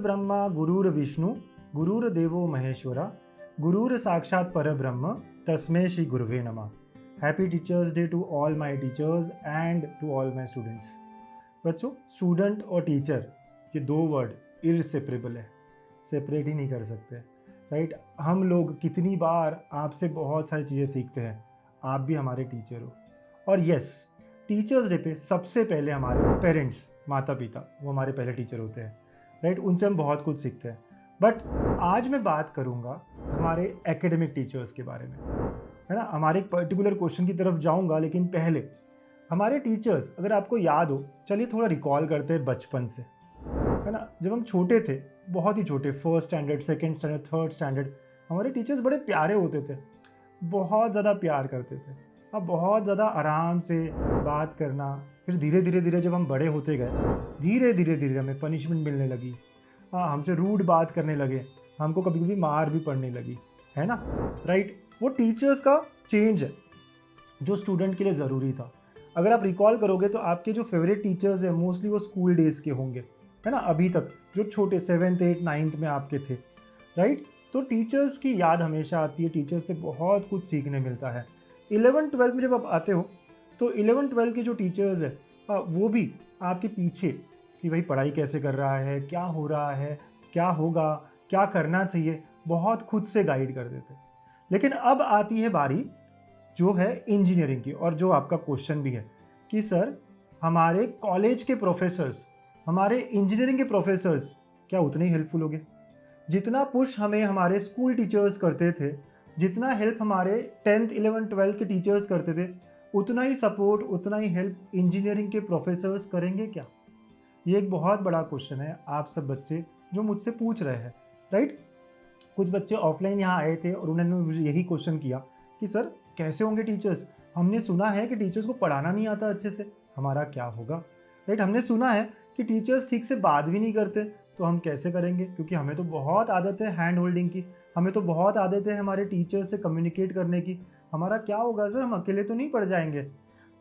ब्रह्मा गुरुर्विष्णु गुरुर्देवो महेश्वरा गुरुर साक्षात परब्रह्म तस्मै श्री गुरुवे नमः। Happy teachers day to all my teachers and to all my students. बच्चों, स्टूडेंट और टीचर ये दो वर्ड इरसेपरेबल है, सेपरेट ही नहीं कर सकते, राइट। हम लोग कितनी बार आपसे बहुत सारी चीज़ें सीखते हैं, आप भी हमारे टीचर हो। और यस, टीचर्स डे पे सबसे पहले हमारे पेरेंट्स, माता पिता, वो हमारे पहले टीचर होते हैं, राइट। उनसे हम बहुत कुछ सीखते हैं। बट आज मैं बात करूँगा हमारे एकेडमिक टीचर्स के बारे में, है ना। हमारे एक पर्टिकुलर क्वेश्चन की तरफ जाऊँगा, लेकिन पहले हमारे टीचर्स, अगर आपको याद हो, चलिए थोड़ा रिकॉल करते हैं बचपन से, है ना। जब हम छोटे थे, बहुत ही छोटे, first standard, second standard, third standard, हमारे टीचर्स बड़े प्यारे होते थे, बहुत ज़्यादा प्यार करते थे। अब बहुत ज़्यादा आराम से बात करना, फिर धीरे धीरे जब हम बड़े होते गए, धीरे धीरे हमें पनिशमेंट मिलने लगी, हमसे रूड बात करने लगे, हमको कभी कभी मार भी पड़ने लगी, है ना, राइट। वो टीचर्स का चेंज है जो स्टूडेंट के लिए ज़रूरी था। अगर आप रिकॉल करोगे तो आपके जो फेवरेट टीचर्स हैं मोस्टली वो स्कूल डेज़ के होंगे, है ना, अभी तक जो छोटे 7th 8th 9th में आपके थे, राइट। तो टीचर्स की याद हमेशा आती है, टीचर्स से बहुत कुछ सीखने मिलता है। 11th 12th में जब आप आते हो तो 11th 12th के जो टीचर्स हैं वो भी आपके पीछे कि भाई पढ़ाई कैसे कर रहा है, क्या हो रहा है, क्या होगा, क्या करना चाहिए, बहुत खुद से गाइड कर देते। लेकिन अब आती है बारी जो है इंजीनियरिंग की, और जो आपका क्वेश्चन भी है कि सर हमारे कॉलेज के प्रोफेसर्स, हमारे इंजीनियरिंग के प्रोफेसर्स क्या उतने ही हेल्पफुल होंगे? जितना पुश हमें हमारे स्कूल टीचर्स करते थे, जितना हेल्प हमारे 10th 11th 12th के टीचर्स करते थे, उतना ही सपोर्ट, उतना ही हेल्प इंजीनियरिंग के प्रोफेसर्स करेंगे क्या? ये एक बहुत बड़ा क्वेश्चन है आप सब बच्चे जो मुझसे पूछ रहे हैं, राइट। कुछ बच्चे ऑफलाइन यहाँ आए थे और उन्होंने मुझे यही क्वेश्चन किया कि सर कैसे होंगे टीचर्स, हमने सुना है कि टीचर्स को पढ़ाना नहीं आता अच्छे से, हमारा क्या होगा, राइट। हमने सुना है कि टीचर्स ठीक से बात भी नहीं करते, तो हम कैसे करेंगे, क्योंकि हमें तो बहुत आदत है हैंड होल्डिंग की, हमें तो बहुत आदत है हमारे टीचर्स से कम्युनिकेट करने की, हमारा क्या होगा सर, हम अकेले तो नहीं पढ़ जाएंगे।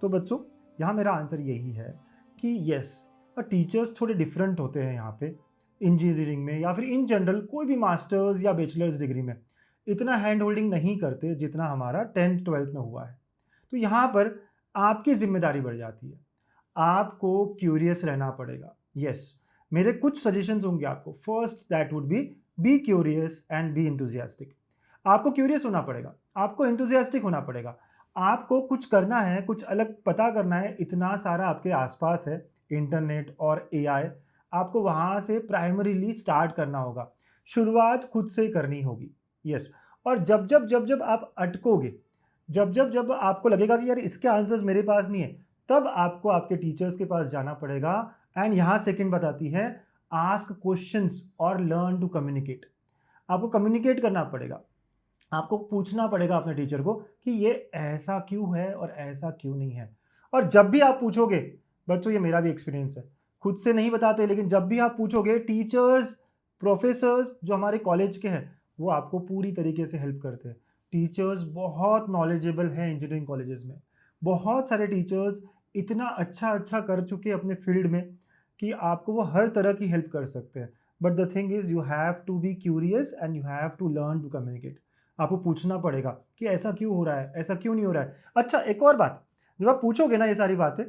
तो बच्चों, यहाँ मेरा आंसर यही है कि येस, टीचर्स थोड़े डिफरेंट होते हैं यहाँ पे इंजीनियरिंग में, या फिर इन जनरल कोई भी मास्टर्स या बैचलर्स डिग्री में इतना हैंड होल्डिंग नहीं करते जितना हमारा 10th 12th में हुआ है। तो यहाँ पर आपकी जिम्मेदारी बढ़ जाती है, आपको क्यूरियस रहना पड़ेगा। यस, मेरे कुछ सजेशंस होंगे आपको। First that would be curious and be enthusiastic. आपको क्यूरियस होना पड़ेगा, आपको इंथुजियास्टिक होना पड़ेगा, आपको कुछ करना है, कुछ अलग पता करना है। इतना सारा आपके आसपास है, इंटरनेट और एआई, आपको वहाँ से प्राइमरीली स्टार्ट करना होगा, शुरुआत खुद से करनी होगी। यस, और जब आप अटकोगे, जब आपको लगेगा कि यार इसके आंसर्स मेरे पास नहीं है, तब आपको आपके टीचर्स के पास जाना पड़ेगा। एंड यहाँ सेकंड बताती है, आस्क क्वेश्चंस और लर्न टू कम्युनिकेट। आपको कम्युनिकेट करना पड़ेगा, आपको पूछना पड़ेगा अपने टीचर को कि ये ऐसा क्यों है और ऐसा क्यों नहीं है। और जब भी आप पूछोगे, बच्चों ये मेरा भी एक्सपीरियंस है, खुद से नहीं बताते, लेकिन जब भी आप पूछोगे, टीचर्स, प्रोफेसर्स जो हमारे कॉलेज के हैं वो आपको पूरी तरीके से हेल्प करते हैं। टीचर्स बहुत नॉलेजेबल हैं इंजीनियरिंग कॉलेजेस में, बहुत सारे टीचर्स इतना अच्छा कर चुके हैं अपने फील्ड में कि आपको वो हर तरह की हेल्प कर सकते हैं। But the thing is you have to be curious and you have to learn to communicate. आपको पूछना पड़ेगा कि ऐसा क्यों हो रहा है, ऐसा क्यों नहीं हो रहा है। अच्छा, एक और बात, जब आप पूछोगे ना ये सारी बातें,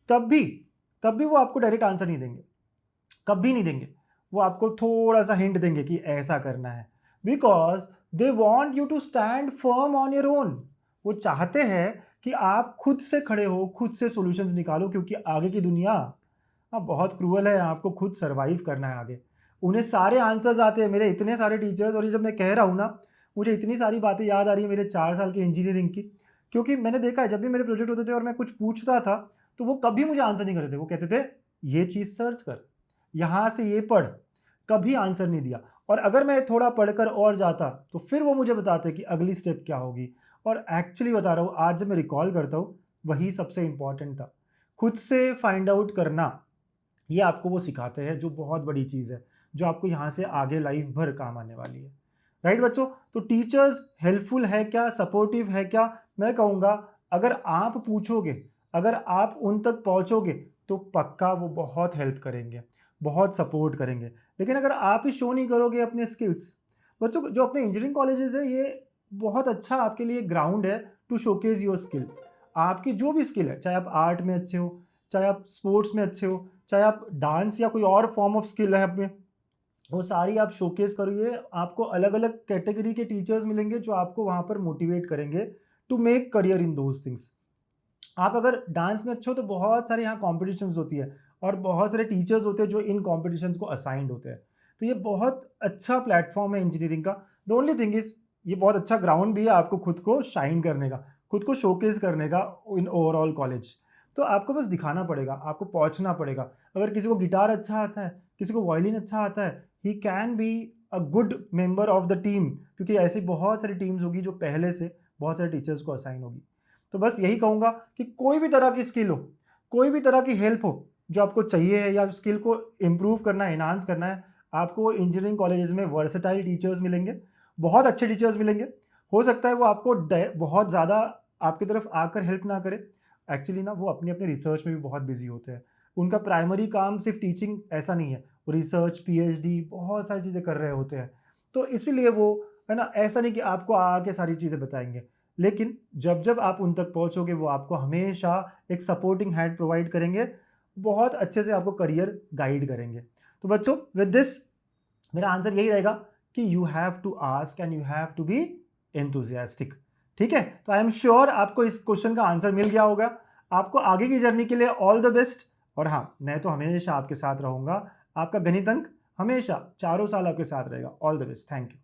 तब भी वो आपको डायरेक्ट आंसर नहीं देंगे, कभी नहीं देंगे। वो आपको थोड़ा सा हिंट देंगे कि ऐसा करना है, because they want you to stand firm on your own. वो चाहते हैं कि आप खुद से खड़े हो, खुद से सॉल्यूशंस निकालो, क्योंकि आगे की दुनिया बहुत क्रूअल है, आपको खुद सर्वाइव करना है आगे। उन्हें सारे आंसर्स आते हैं, मेरे इतने सारे टीचर्स, और ये जब मैं कह रहा हूँ ना, मुझे इतनी सारी बातें याद आ रही है मेरे 4 साल की इंजीनियरिंग की, क्योंकि मैंने देखा है जब भी मेरे प्रोजेक्ट होते थे और मैं कुछ पूछता था तो वो कभी मुझे आंसर नहीं करते थे। वो कहते थे ये चीज़ सर्च कर, यहाँ से ये पढ़, कभी आंसर नहीं दिया। और अगर मैं थोड़ा पढ़कर और जाता तो फिर वो मुझे बताते कि अगली स्टेप क्या होगी। और एक्चुअली बता रहा हूँ, आज जब मैं रिकॉल करता हूँ, वही सबसे इंपॉर्टेंट था, खुद से फाइंड आउट करना। ये आपको वो सिखाते हैं, जो बहुत बड़ी चीज़ है, जो आपको यहाँ से आगे लाइफ भर काम आने वाली है, राइट बच्चों। तो टीचर्स हेल्पफुल है क्या, सपोर्टिव है क्या? मैं कहूँगा अगर आप पूछोगे, अगर आप उन तक पहुँचोगे तो पक्का वो बहुत हेल्प करेंगे, बहुत सपोर्ट करेंगे। लेकिन अगर आप ही शो नहीं करोगे अपने स्किल्स, बच्चों जो अपने इंजीनियरिंग कॉलेजेस है ये बहुत अच्छा आपके लिए ग्राउंड है टू शोकेज योर स्किल। आपकी जो भी स्किल है, चाहे आप आर्ट में अच्छे हो, चाहे आप स्पोर्ट्स में अच्छे हो, चाहे आप डांस या कोई और फॉर्म ऑफ स्किल है अपने, वो सारी आप शोकेस करिए। आपको अलग अलग कैटेगरी के टीचर्स मिलेंगे जो आपको वहाँ पर मोटिवेट करेंगे to make career in those things. आप अगर डांस में अच्छे हो तो बहुत सारे यहाँ कॉम्पिटिशन्स होती है और बहुत सारे टीचर्स होते हैं जो इन कॉम्पिटिशन्स को असाइंड होते हैं। तो ये बहुत अच्छा प्लेटफॉर्म है इंजीनियरिंग का। द ओनली थिंग इज ये बहुत अच्छा ग्राउंड भी है आपको खुद को शाइन करने का, खुद को शोकेस करने का इन ओवरऑल कॉलेज। तो आपको बस दिखाना पड़ेगा, आपको पहुँचना पड़ेगा। अगर किसी को गिटार अच्छा आता है, किसी को वायलिन अच्छा आता है, he can be a good member of the team, क्योंकि ऐसी बहुत सारी टीम्स होगी जो पहले से बहुत सारे टीचर्स को असाइन होगी। तो बस यही कहूँगा कि कोई भी तरह की स्किल हो, कोई भी तरह की हेल्प हो जो आपको चाहिए है या स्किल को इम्प्रूव करना है, एनहांस करना है, आपको इंजीनियरिंग कॉलेजेस में वर्सेटाइल टीचर्स मिलेंगे, बहुत अच्छे टीचर्स मिलेंगे। हो सकता है वो आपको बहुत ज़्यादा आपकी तरफ आकर हेल्प ना करे, एक्चुअली ना वो अपनी अपनी रिसर्च में भी बहुत बिजी होते हैं। उनका प्राइमरी काम सिर्फ टीचिंग ऐसा नहीं है, वो रिसर्च, पीएचडी, बहुत सारी चीज़ें कर रहे होते हैं। तो इसीलिए वो है ना, ऐसा नहीं कि आपको आके सारी चीज़ें बताएंगे, लेकिन जब जब आप उन तक पहुंचोगे वो आपको हमेशा एक सपोर्टिंग हैंड प्रोवाइड करेंगे, बहुत अच्छे से आपको करियर गाइड करेंगे। तो बच्चों विद दिस मेरा आंसर यही रहेगा कि you have to ask and you have to be enthusiastic. ठीक है, तो आई एम श्योर आपको इस क्वेश्चन का आंसर मिल गया होगा। आपको आगे की जर्नी के लिए ऑल द बेस्ट। और हाँ, मैं तो हमेशा आपके साथ रहूंगा। आपका गणित अंक हमेशा चारों साल आपके साथ रहेगा। All the best, thank you.